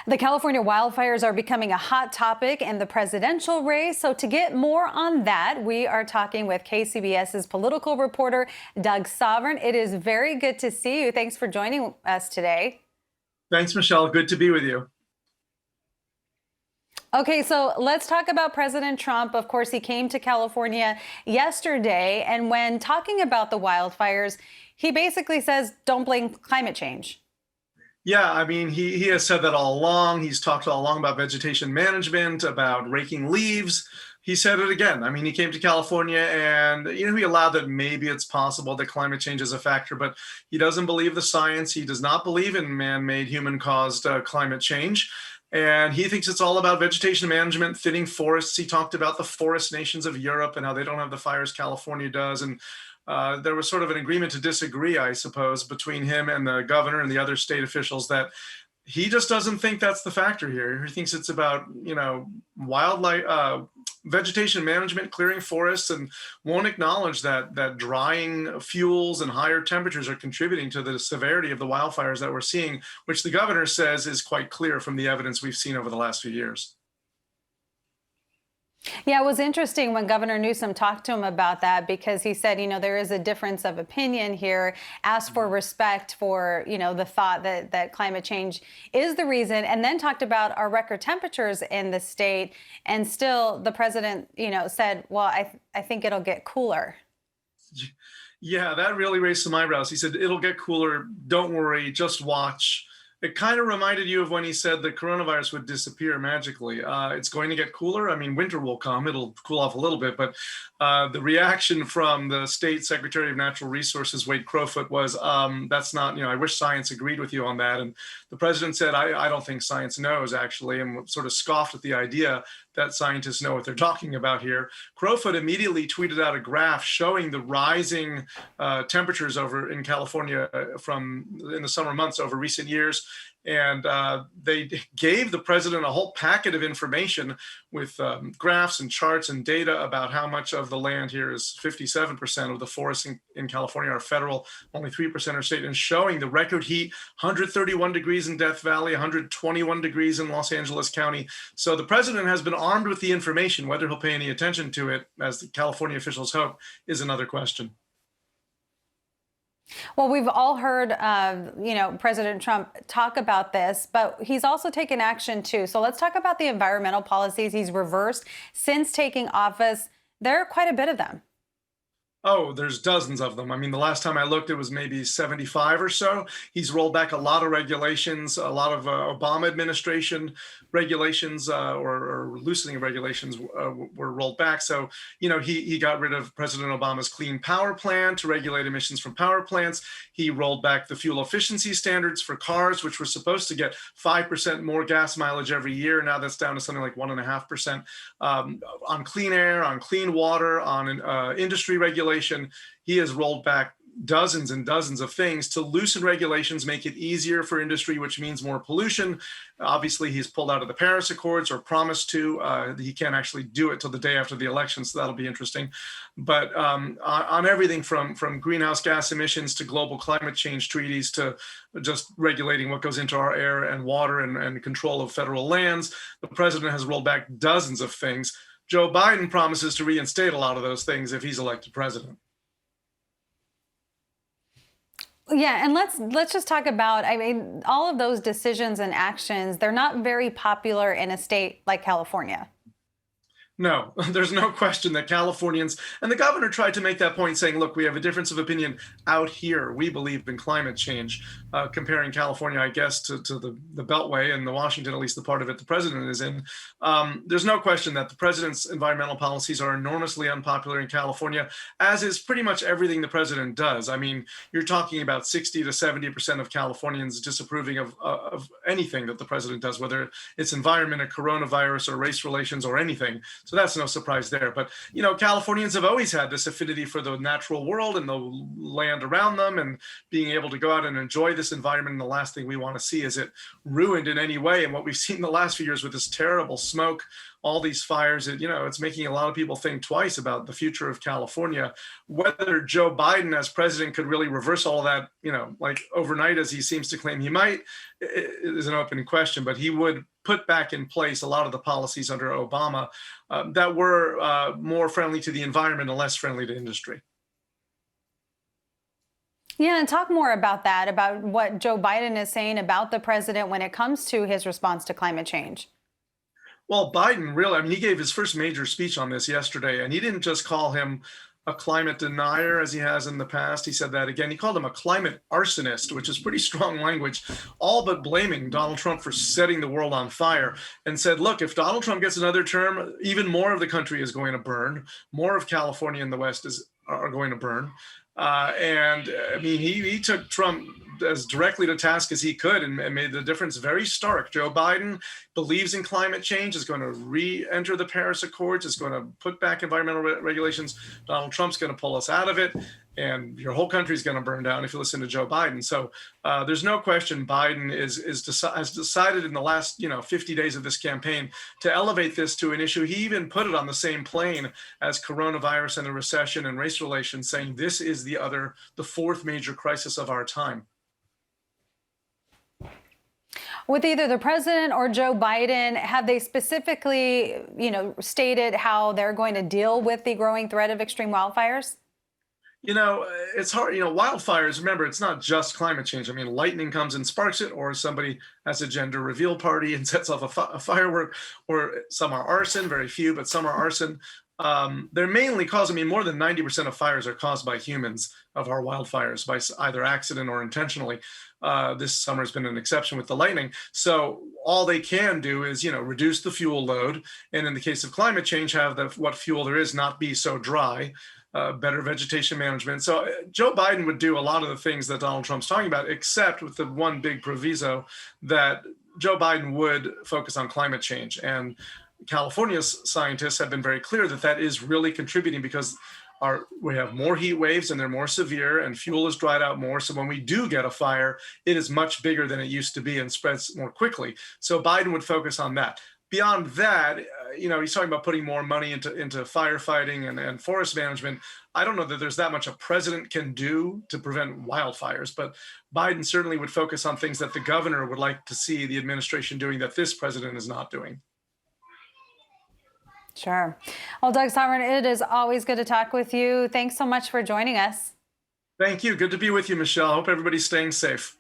The California wildfires are becoming a hot topic in the presidential race. So to get more on that, we are talking with KCBS's political reporter, Doug Sovern. It is very good to see you. Thanks for joining us today. Thanks, Michelle. Good to be with you. Okay, so let's talk about President Trump. Of course, he came to California yesterday, and when talking about the wildfires, he basically says, don't blame climate change. Yeah, I mean, he has said that all along. He's talked all along about vegetation management, about raking leaves. He said it again. I mean, he came to California and, he allowed that maybe it's possible that climate change is a factor, but he doesn't believe the science. He does not believe in man-made, human-caused climate change. And he thinks it's all about vegetation management, thinning forests. He talked about the forest nations of Europe and how they don't have the fires California does. And there was sort of an agreement to disagree, I suppose, between him and the governor and the other state officials that he just doesn't think that's the factor here. He thinks it's about, wildlife, vegetation management, clearing forests, and won't acknowledge that drying fuels and higher temperatures are contributing to the severity of the wildfires that we're seeing, which the governor says is quite clear from the evidence we've seen over the last few years. Yeah, it was interesting when Governor Newsom talked to him about that, because he said, there is a difference of opinion here, asked for respect for, the thought that climate change is the reason, and then talked about our record temperatures in the state. And still the president, said, well, I think it'll get cooler. Yeah, that really raised some eyebrows. He said, it'll get cooler. Don't worry, just watch. It kind of reminded you of when he said the coronavirus would disappear magically. It's going to get cooler. I mean, winter will come. It'll cool off a little bit. But the reaction from the state secretary of natural resources, Wade Crowfoot, was that's not, I wish science agreed with you on that. And the president said, I don't think science knows, actually, and sort of scoffed at the idea that scientists know what they're talking about here. Crowfoot immediately tweeted out a graph showing the rising temperatures over in California in the summer months over recent years. And they gave the president a whole packet of information with graphs and charts and data about how much of the land here is 57% of the forests in California are federal, only 3% are state, and showing the record heat, 131 degrees in Death Valley, 121 degrees in Los Angeles County. So the president has been armed with the information. Whether he'll pay any attention to it, as the California officials hope, is another question. Well, we've all heard, President Trump talk about this, but he's also taken action too. So let's talk about the environmental policies he's reversed since taking office. There are quite a bit of them. Oh, there's dozens of them. I mean, the last time I looked, it was maybe 75 or so. He's rolled back a lot of regulations, a lot of Obama administration regulations or loosening of regulations were rolled back. So, he got rid of President Obama's Clean Power Plan to regulate emissions from power plants. He rolled back the fuel efficiency standards for cars, which were supposed to get 5% more gas mileage every year. Now that's down to something like 1.5%. On clean air, on clean water, on industry regulation. He has rolled back dozens and dozens of things to loosen regulations, make it easier for industry, which means more pollution. Obviously, he's pulled out of the Paris Accords, or promised to. He can't actually do it till the day after the election, so that'll be interesting. But on everything from greenhouse gas emissions to global climate change treaties to just regulating what goes into our air and water and control of federal lands, the president has rolled back dozens of things. Joe Biden promises to reinstate a lot of those things if he's elected president. Yeah, and let's just talk about, all of those decisions and actions, they're not very popular in a state like California. No, there's no question that Californians, and the governor tried to make that point, saying, look, we have a difference of opinion out here. We believe in climate change, comparing California, I guess, to the Beltway and the Washington, at least the part of it the president is in. There's no question that the president's environmental policies are enormously unpopular in California, as is pretty much everything the president does. I mean, you're talking about 60 to 70% of Californians disapproving of anything that the president does, whether it's environment or coronavirus or race relations or anything. So that's no surprise there. But, Californians have always had this affinity for the natural world and the land around them and being able to go out and enjoy this environment. And the last thing we want to see is it ruined in any way. And what we've seen the last few years with this terrible smoke, all these fires, it's making a lot of people think twice about the future of California. Whether Joe Biden as president could really reverse all of that, like overnight, as he seems to claim he might, is an open question. But he would put back in place a lot of the policies under Obama that were more friendly to the environment and less friendly to industry. Yeah, and talk more about that, about what Joe Biden is saying about the president when it comes to his response to climate change. Well, Biden really, he gave his first major speech on this yesterday, and he didn't just call him a climate denier as he has in the past. He said that again. He called him a climate arsonist, which is pretty strong language, all but blaming Donald Trump for setting the world on fire, and said, look, if Donald Trump gets another term, even more of the country is going to burn. More of California and the West are going to burn. He took Trump as directly to task as he could and made the difference very stark. Joe Biden believes in climate change, is going to re-enter the Paris Accords, is going to put back environmental regulations. Donald Trump's going to pull us out of it, and your whole country is going to burn down if you listen to Joe Biden. So there's no question Biden has decided in the last 50 days of this campaign to elevate this to an issue. He even put it on the same plane as coronavirus and the recession and race relations, saying this is the fourth major crisis of our time. With either the president or Joe Biden, have they specifically, stated how they're going to deal with the growing threat of extreme wildfires? It's hard. Wildfires, remember, it's not just climate change. Lightning comes and sparks it, or somebody has a gender reveal party and sets off a firework, or some are arson, very few, but some are arson. They're mainly caused, more than 90% of fires are caused by humans, of our wildfires, by either accident or intentionally. This summer has been an exception with the lightning. So all they can do is, reduce the fuel load. And in the case of climate change, have what fuel there is not be so dry, better vegetation management. So Joe Biden would do a lot of the things that Donald Trump's talking about, except with the one big proviso that Joe Biden would focus on climate change. And California's scientists have been very clear that that is really contributing, because we have more heat waves and they're more severe, and fuel is dried out more. So when we do get a fire, it is much bigger than it used to be and spreads more quickly. So Biden would focus on that. Beyond that, he's talking about putting more money into firefighting and forest management. I don't know that there's that much a president can do to prevent wildfires, but Biden certainly would focus on things that the governor would like to see the administration doing that this president is not doing. Sure. Well, Doug Sovern, it is always good to talk with you. Thanks so much for joining us. Thank you. Good to be with you, Michelle. I hope everybody's staying safe.